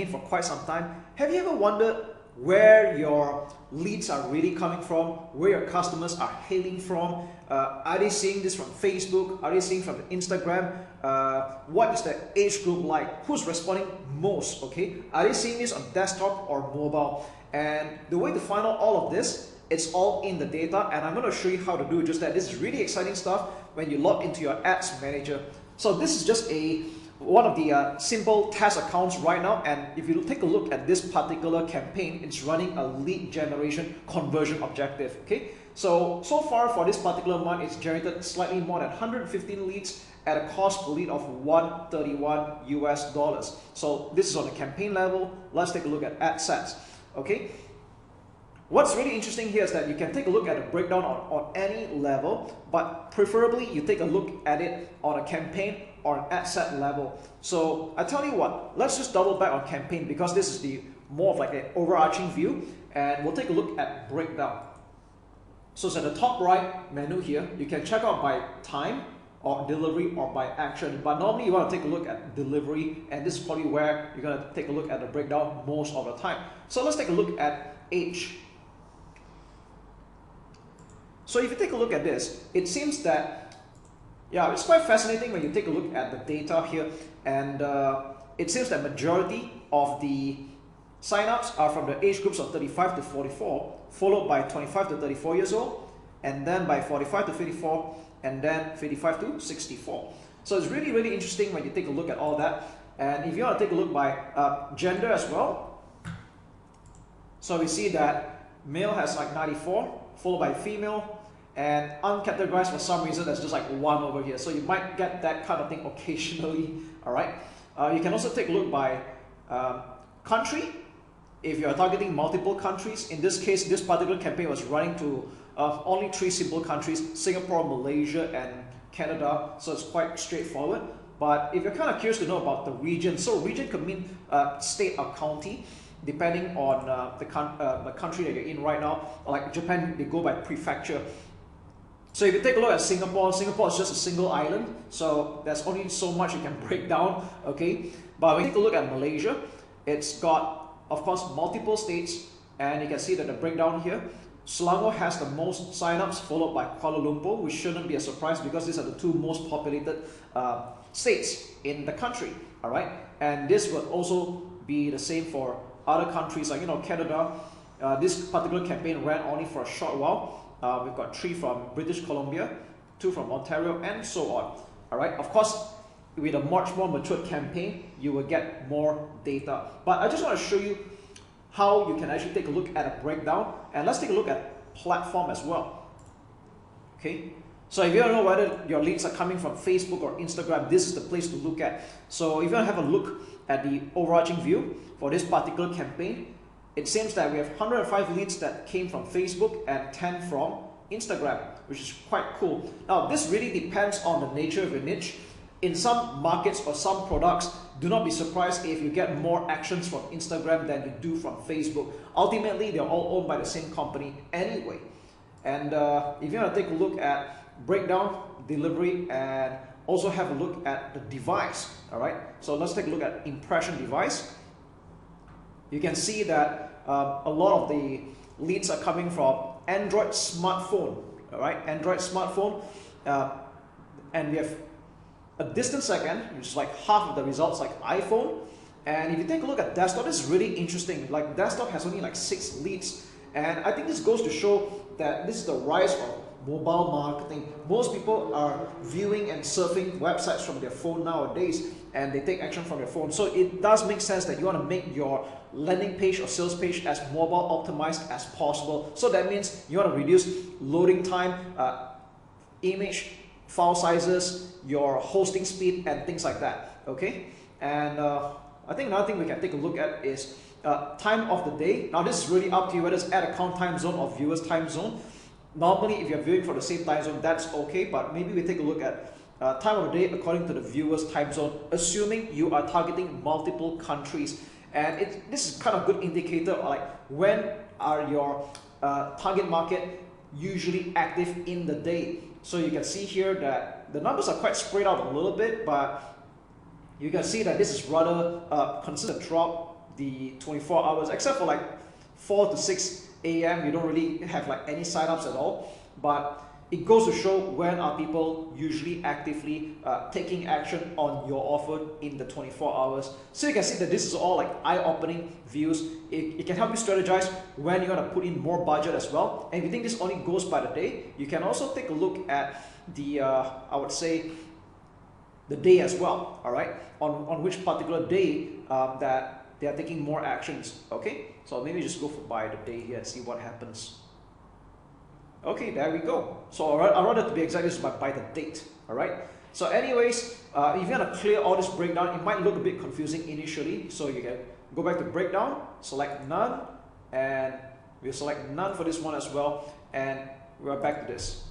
campaign for quite some time, have you ever wondered where your leads are really coming from, where your customers are hailing from? Are they seeing this from Facebook? Are they seeing from Instagram? What is the age group like? Who's responding most? Okay, are they seeing this on desktop or mobile? And the way to find out all of this, it's all in the data, and I'm going to show you how to do just that. This is really exciting stuff when you log into your ads manager. So this is just one of the simple test accounts right now, and if you take a look at this particular campaign, it's running a lead generation conversion objective. Okay, so far for this particular month, it's generated slightly more than 115 leads at a cost per lead of $131 US. So this is on the campaign level. Let's take a look at ad sets. Okay, what's really interesting here is that you can take a look at a breakdown on any level, but preferably you take a look at it on a campaign or an ad set level. So I tell you what, let's just double back on campaign because this is the more of like an overarching view, and we'll take a look at breakdown. So it's at the top right menu here. You can check out by time or delivery or by action, but normally you want to take a look at delivery, and this is probably where you're going to take a look at the breakdown most of the time. So let's take a look at age. So if you take a look at this, it seems that, yeah, it's quite fascinating when you take a look at the data here, and it seems that majority of the signups are from the age groups of 35 to 44, followed by 25 to 34 years old, and then by 45 to 54, and then 55 to 64. So it's really, really interesting when you take a look at all that. And if you want to take a look by gender as well, so we see that male has like 94, followed by female, and uncategorized for some reason there's just like 1 over here. So you might get that kind of thing occasionally. All right. You can also take a look by country. If you are targeting multiple countries, in this case, this particular campaign was running to only 3 simple countries: Singapore, Malaysia, and Canada. So it's quite straightforward. But if you're kind of curious to know about the region, so region could mean state or county, depending on the country that you're in right now. Like Japan, they go by prefecture. So if you take a look at Singapore, Singapore is just a single island, so there's only so much you can break down, okay? But when you take a look at Malaysia, it's got, of course, multiple states, and you can see that the breakdown here, Selangor has the most signups, followed by Kuala Lumpur, which shouldn't be a surprise because these are the 2 most populated states in the country, all right? And this would also be the same for other countries like, you know, Canada. This particular campaign ran only for a short while. We've got 3 from British Columbia, 2 from Ontario, and so on. All right. Of course, with a much more matured campaign, you will get more data. But I just want to show you how you can actually take a look at a breakdown, and let's take a look at platform as well. Okay. So if you don't know whether your leads are coming from Facebook or Instagram, this is the place to look at. So if you want to have a look at the overarching view for this particular campaign, it seems that we have 105 leads that came from Facebook and 10 from Instagram, which is quite cool. Now, this really depends on the nature of your niche. In some markets or some products, do not be surprised if you get more actions from Instagram than you do from Facebook. Ultimately, they're all owned by the same company anyway. And if you want to take a look at breakdown, delivery, and also have a look at the device, all right? So let's take a look at impression device. You can see that a lot of the leads are coming from Android smartphone, all right? Android smartphone, and we have a distant second, which is like half of the results like iPhone. And if you take a look at desktop, this is really interesting. Like desktop has only like 6 leads, and I think this goes to show that this is the rise of mobile marketing. Most people are viewing and surfing websites from their phone nowadays, and they take action from their phone. So it does make sense that you want to make your landing page or sales page as mobile optimized as possible. So that means you want to reduce loading time, image file sizes, your hosting speed, and things like that. Okay, and I think another thing we can take a look at is time of the day. Now this is really up to you whether it's ad account time zone or viewers time zone. Normally, if you're viewing for the same time zone, that's okay, but maybe we take a look at time of the day according to the viewer's time zone, assuming you are targeting multiple countries. And this is kind of good indicator of like when are your target market usually active in the day. So you can see here that the numbers are quite spread out a little bit, but you can see that this is rather consistent throughout the 24 hours, except for like 4 to 6 a.m. you don't really have like any signups at all. But it goes to show when are people usually actively taking action on your offer in the 24 hours. So you can see that this is all like eye-opening views. It can help you strategize when you're gonna put in more budget as well. And if you think this only goes by the day, you can also take a look at the, I would say, the day as well, all right? On which particular day that they are taking more actions, okay? So maybe just go for by the day here and see what happens. Okay, there we go. So I'd rather to be exact, this is by the date, all right? So anyways, if you want to clear all this breakdown, it might look a bit confusing initially. So you can go back to breakdown, select none, and we'll select none for this one as well, and we're back to this.